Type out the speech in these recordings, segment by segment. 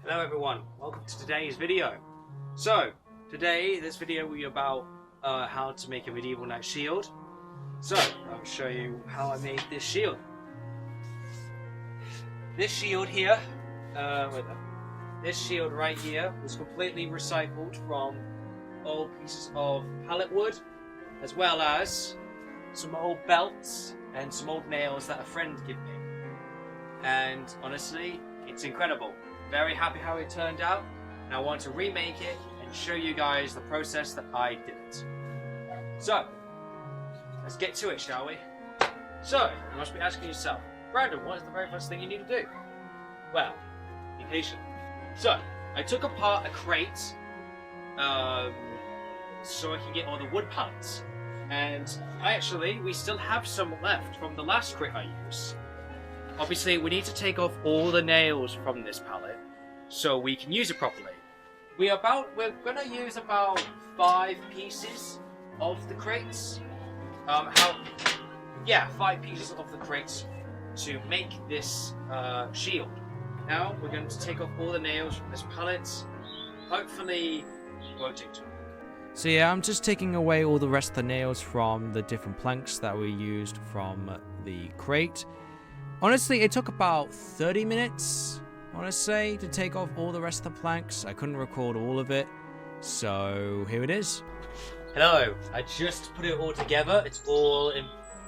Hello everyone, welcome to today's video. So, today this video will be about how to make a medieval knight shield. So, I'll show you how I made this shield. This shield here, this shield right here was completely recycled from old pieces of pallet wood, as well as some old belts and some old nails that a friend gave me. And honestly, it's incredible. Very happy how it turned out, and I want to remake it and show you guys the process that I did it. So, let's get to it, shall we? So, you must be asking yourself, Brandon, what is the very first thing you need to do? Well, be patient. So, I took apart a crate so I can get all the wood pallets. And we still have some left from the last crate I used. Obviously, we need to take off all the nails from this pallet so we can use it properly. We're going to use about 5 pieces of the crates. 5 pieces of the crates to make this shield. Now we're going to take off all the nails from this pallet. Hopefully, it won't take too long. So yeah, I'm just taking away all the rest of the nails from the different planks that we used from the crate. Honestly, it took about 30 minutes, I want to say, to take off all the rest of the planks. I couldn't record all of it, so here it is. Hello, I just put it all together. It's all in,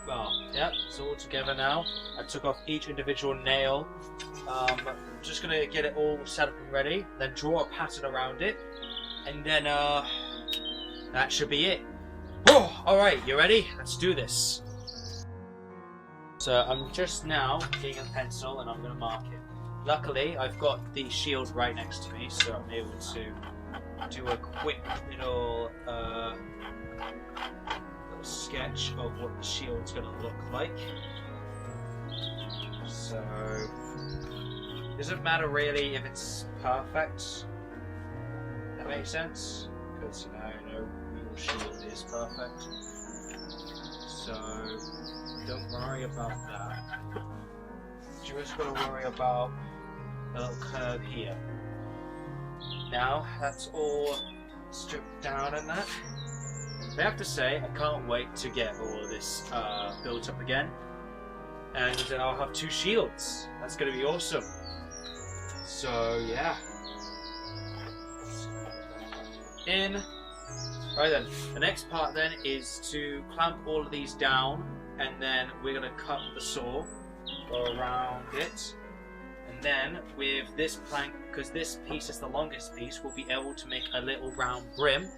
it's all together now. I took off each individual nail. I'm just going to get it all set up and ready, then draw a pattern around it, and then that should be it. Oh, alright, you ready? Let's do this. So I'm just now getting a pencil and I'm going to mark it. Luckily, I've got the shield right next to me, so I'm able to do a quick little sketch of what the shield's going to look like. So, it doesn't matter really if it's perfect. That makes sense? Because, no real shield is perfect. So, don't worry about that. Just gotta worry about a little curve here. Now that's all stripped down and that. I have to say, I can't wait to get all of this built up again. And I'll have 2 shields. That's gonna be awesome. So yeah. Right then, the next part then is to clamp all of these down, and then we're going to cut the saw, go around it, and then with this plank, because this piece is the longest piece, we'll be able to make a little round brim,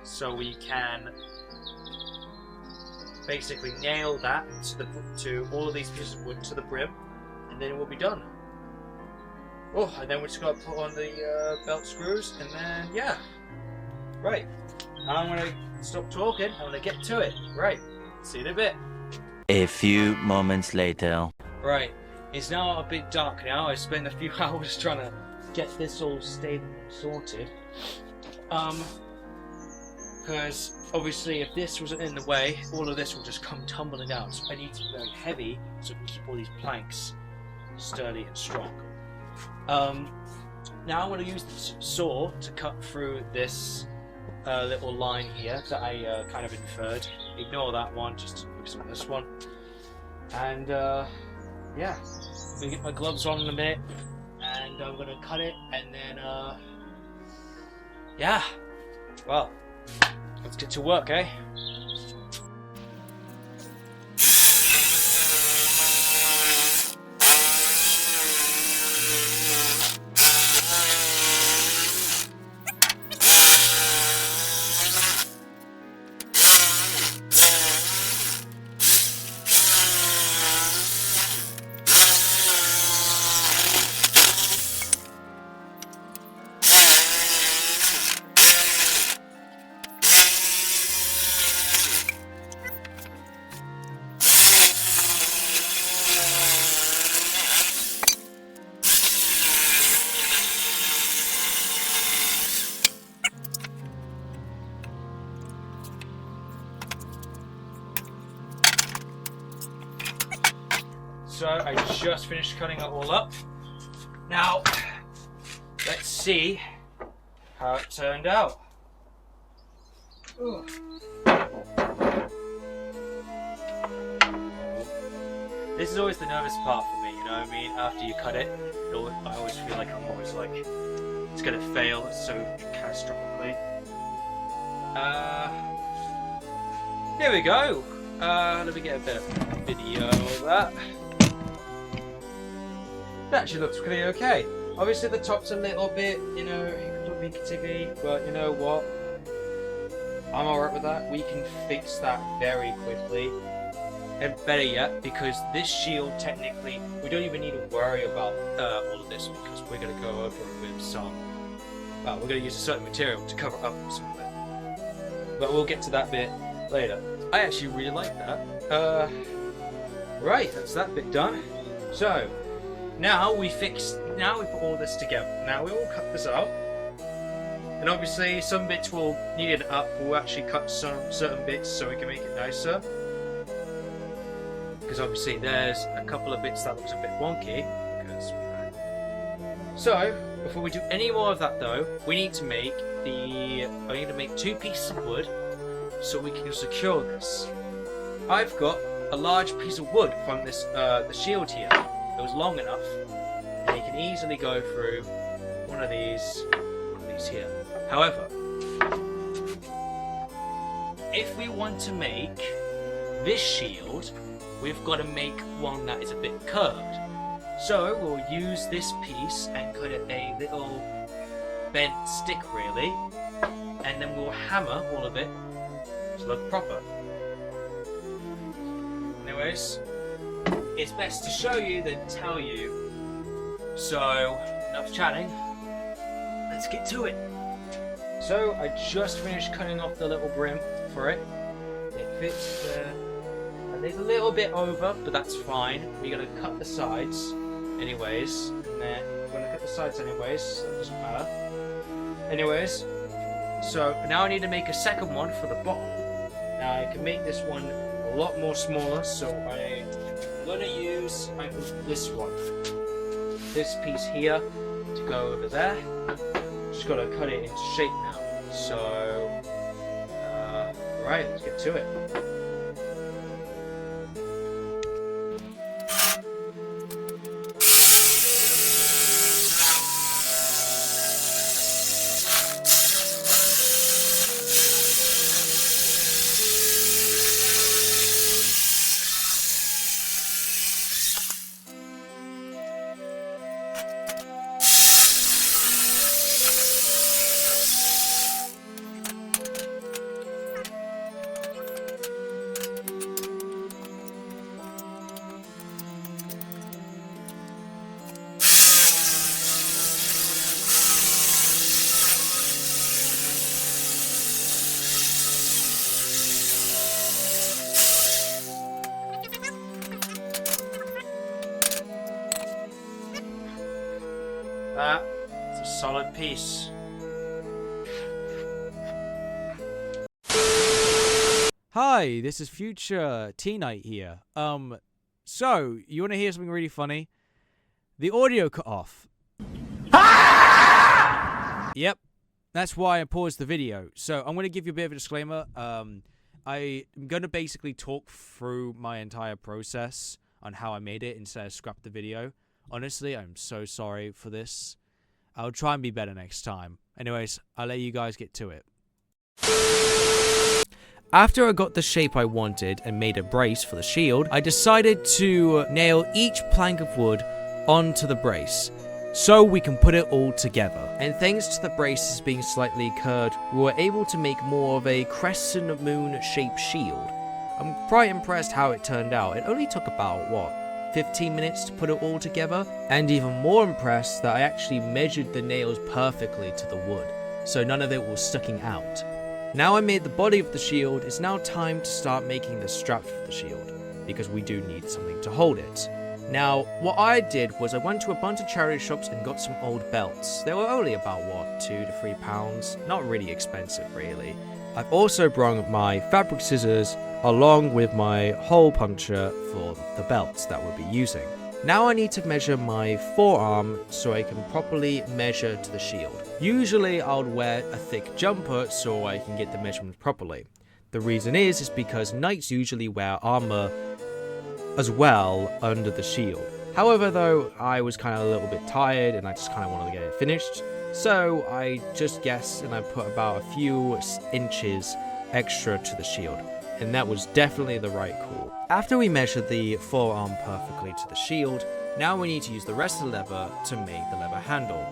so we can basically nail that to all of these pieces of wood to the brim, and then it will be done. Oh, and then we're just going to put on the belt screws, and then yeah. Right, I'm going to stop talking, I'm going to get to it. Right, see you in a bit. A few moments later. Right, it's now a bit dark now. I spent a few hours trying to get this all stable and sorted. Because obviously if this wasn't in the way, all of this will just come tumbling out. So I need to be very heavy so I can keep all these planks sturdy and strong. Now I'm going to use this saw to cut through this little line here that I kind of inferred. Ignore that one, just focus on this one. And yeah, I'm gonna get my gloves on in a minute, and I'm gonna cut it, and then yeah, well, let's get to work, eh? So I just finished cutting it all up. Now, let's see how it turned out. Ooh. This is always the nervous part for me, you know what I mean? After you cut it, I always feel like I'm always like, it's gonna fail so catastrophically. Here we go. Let me get a bit of video of that. That actually looks pretty okay. Obviously the top's a little bit, you know, ticky, but you know what? I'm alright with that. We can fix that very quickly. And better yet, because this shield technically, we don't even need to worry about all of this because we're going to go over it with some, we're going to use a certain material to cover up some of it. But we'll get to that bit later. I actually really like that. Right, that's that bit done. So, now we put all this together. Now we will cut this out. And obviously some bits will need it up. We'll actually cut some certain bits so we can make it nicer. Because obviously there's a couple of bits that looks a bit wonky. So, before we do any more of that though, we need to make I need to make 2 pieces of wood so we can secure this. I've got a large piece of wood from this the shield here. It was long enough, and you can easily go through one of these here. However, if we want to make this shield, we've got to make one that is a bit curved. So we'll use this piece and cut it a little bent stick really, and then we'll hammer all of it to look proper. Anyways, it's best to show you than tell you. So, enough chatting. Let's get to it. So, I just finished cutting off the little brim for it. It fits there. And there's a little bit over, but that's fine. We're going to cut the sides anyways. And then we're going to cut the sides anyways, so it doesn't matter. Anyways, so now I need to make a second one for the bottom. Now, I can make this one a lot more smaller, so I'm going to use this one. This piece here to go over there. Just got to cut it into shape now. So, right, let's get to it. That's a solid piece. Hi, this is future T-Knight here. So, you want to hear something really funny? The audio cut off. Yep, that's why I paused the video. So, I'm going to give you a bit of a disclaimer. I'm going to basically talk through my entire process on how I made it instead of scrap the video. Honestly, I'm so sorry for this. I'll try and be better next time. Anyways, I'll let you guys get to it. After I got the shape I wanted and made a brace for the shield, I decided to nail each plank of wood onto the brace so we can put it all together. And thanks to the braces being slightly curved, we were able to make more of a crescent moon shaped shield. I'm quite impressed how it turned out. It only took about, 15 minutes to put it all together? And even more impressed that I actually measured the nails perfectly to the wood, so none of it was sticking out. Now I made the body of the shield, it's now time to start making the straps for the shield, because we do need something to hold it. Now, what I did was I went to a bunch of charity shops and got some old belts. They were only about, £2 to £3, not really expensive really. I've also brought my fabric scissors along with my hole puncture for the belts that we'll be using. Now I need to measure my forearm so I can properly measure to the shield. Usually I would wear a thick jumper so I can get the measurements properly. The reason is because knights usually wear armor as well under the shield. However though, I was kind of a little bit tired and I just kind of wanted to get it finished. So I just guessed and I put about a few inches extra to the shield. And that was definitely the right call. After we measured the forearm perfectly to the shield, now we need to use the rest of the leather to make the leather handle.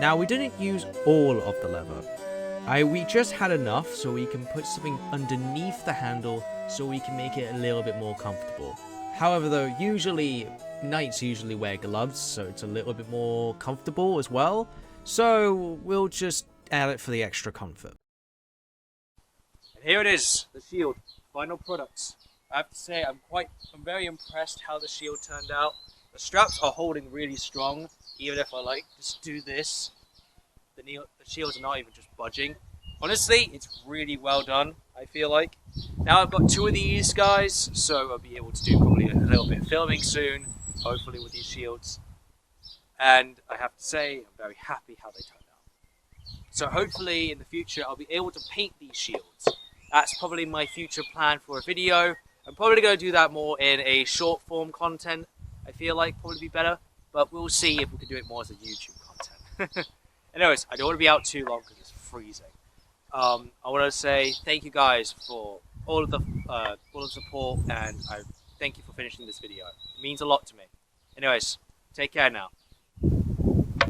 Now we didn't use all of the leather. We just had enough so we can put something underneath the handle so we can make it a little bit more comfortable. However though, knights usually wear gloves, so it's a little bit more comfortable as well. So we'll just add it for the extra comfort. And here it is, the shield, final products. I have to say I'm very impressed how the shield turned out. The straps are holding really strong, even if I just do this. The shields are not even just budging. Honestly, it's really well done, I feel like. Now I've got 2 of these guys, so I'll be able to do probably a little bit of filming soon, hopefully with these shields. And I have to say, I'm very happy how they turned out. So hopefully in the future I'll be able to paint these shields. That's probably my future plan for a video. I'm probably going to do that more in a short form content. I feel like probably be better, but we'll see if we can do it more as a YouTube content. Anyways, I don't want to be out too long because it's freezing. I want to say thank you guys for all of the support, and I thank you for finishing this video. It means a lot to me. Anyways, take care now.